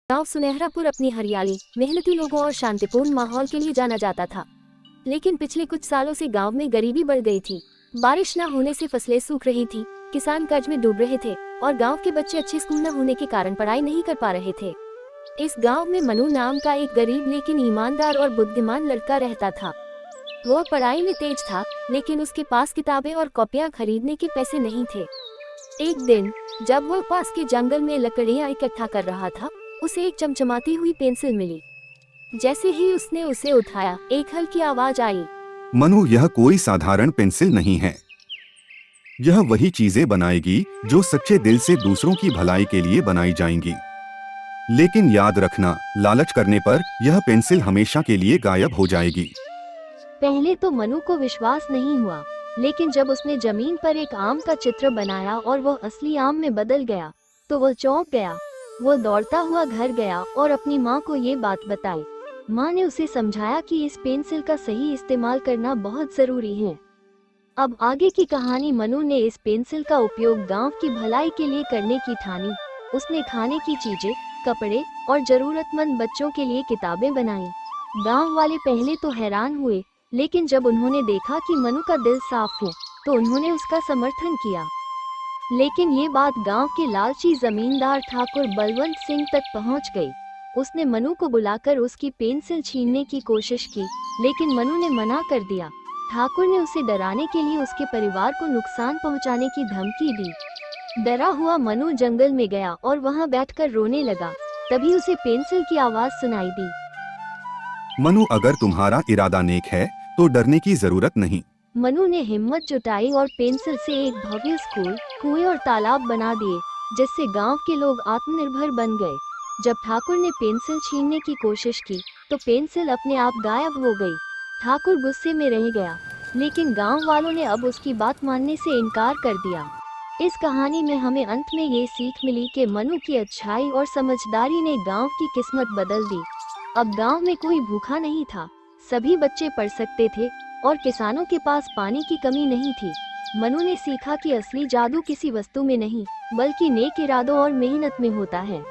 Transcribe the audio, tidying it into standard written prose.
गांव सुनहरापुर अपनी हरियाली, मेहनती लोगों और शांतिपूर्ण माहौल के लिए जाना जाता था। लेकिन पिछले कुछ सालों से गांव में गरीबी बढ़ गई थी। बारिश न होने से फसलें सूख रही थी, किसान कर्ज में डूब रहे थे और गांव के बच्चे अच्छे स्कूल न होने के कारण पढ़ाई नहीं कर पा रहे थे। इस गांव में मनु नाम का एक गरीब लेकिन ईमानदार और बुद्धिमान लड़का रहता था। वह पढ़ाई में तेज था, लेकिन उसके पास किताबें और कॉपियां खरीदने के पैसे नहीं थे। एक दिन जब वह पास के जंगल में लकड़ियां इकट्ठा कर रहा था, उसे एक चमचमाती हुई पेंसिल मिली। जैसे ही उसने उसे उठाया, एक हल्की आवाज आई। मनु, यह कोई साधारण पेंसिल नहीं है। यह वही चीजें बनाएगी जो सच्चे दिल से दूसरों की भलाई के लिए बनाई जाएंगी। लेकिन याद रखना, लालच करने पर यह पेंसिल हमेशा के लिए गायब हो जाएगी। पहले तो मनु को विश्वास नहीं हुआ, लेकिन जब उसने जमीन पर एक आम का चित्र बनाया और वह असली आम में बदल गया, तो वह चौंक गया। वो दौड़ता हुआ घर गया और अपनी माँ को ये बात बताई। माँ ने उसे समझाया कि इस पेंसिल का सही इस्तेमाल करना बहुत जरूरी है। अब आगे की कहानी। मनु ने इस पेंसिल का उपयोग गांव की भलाई के लिए करने की ठानी। उसने खाने की चीजें, कपड़े और जरूरतमंद बच्चों के लिए किताबें बनाई। गांव वाले पहले तो हैरान हुए, लेकिन जब उन्होंने देखा कि मनु का दिल साफ है, तो उन्होंने उसका समर्थन किया। लेकिन ये बात गांव के लालची जमींदार ठाकुर बलवंत सिंह तक पहुंच गई। उसने मनु को बुलाकर उसकी पेंसिल छीनने की कोशिश की, लेकिन मनु ने मना कर दिया। ठाकुर ने उसे डराने के लिए उसके परिवार को नुकसान पहुंचाने की धमकी दी। डरा हुआ मनु जंगल में गया और वहां बैठकर रोने लगा। तभी उसे पेंसिल की आवाज सुनाई दी। मनु, अगर तुम्हारा इरादा नेक है तो डरने की जरूरत नहीं। मनु ने हिम्मत जुटाई और पेंसिल से एक भव्य स्कूल, कुएं और तालाब बना दिए, जिससे गांव के लोग आत्मनिर्भर बन गए। जब ठाकुर ने पेंसिल छीनने की कोशिश की, तो पेंसिल अपने आप गायब हो गई। ठाकुर गुस्से में रह गया, लेकिन गांव वालों ने अब उसकी बात मानने से इनकार कर दिया। इस कहानी में हमें अंत में ये सीख मिली कि मनु की अच्छाई और समझदारी ने गांव की किस्मत बदल दी। अब गांव में कोई भूखा नहीं था, सभी बच्चे पढ़ सकते थे और किसानों के पास पानी की कमी नहीं थी। मनु ने सीखा कि असली जादू किसी वस्तु में नहीं, बल्कि नेक इरादों और मेहनत में होता है।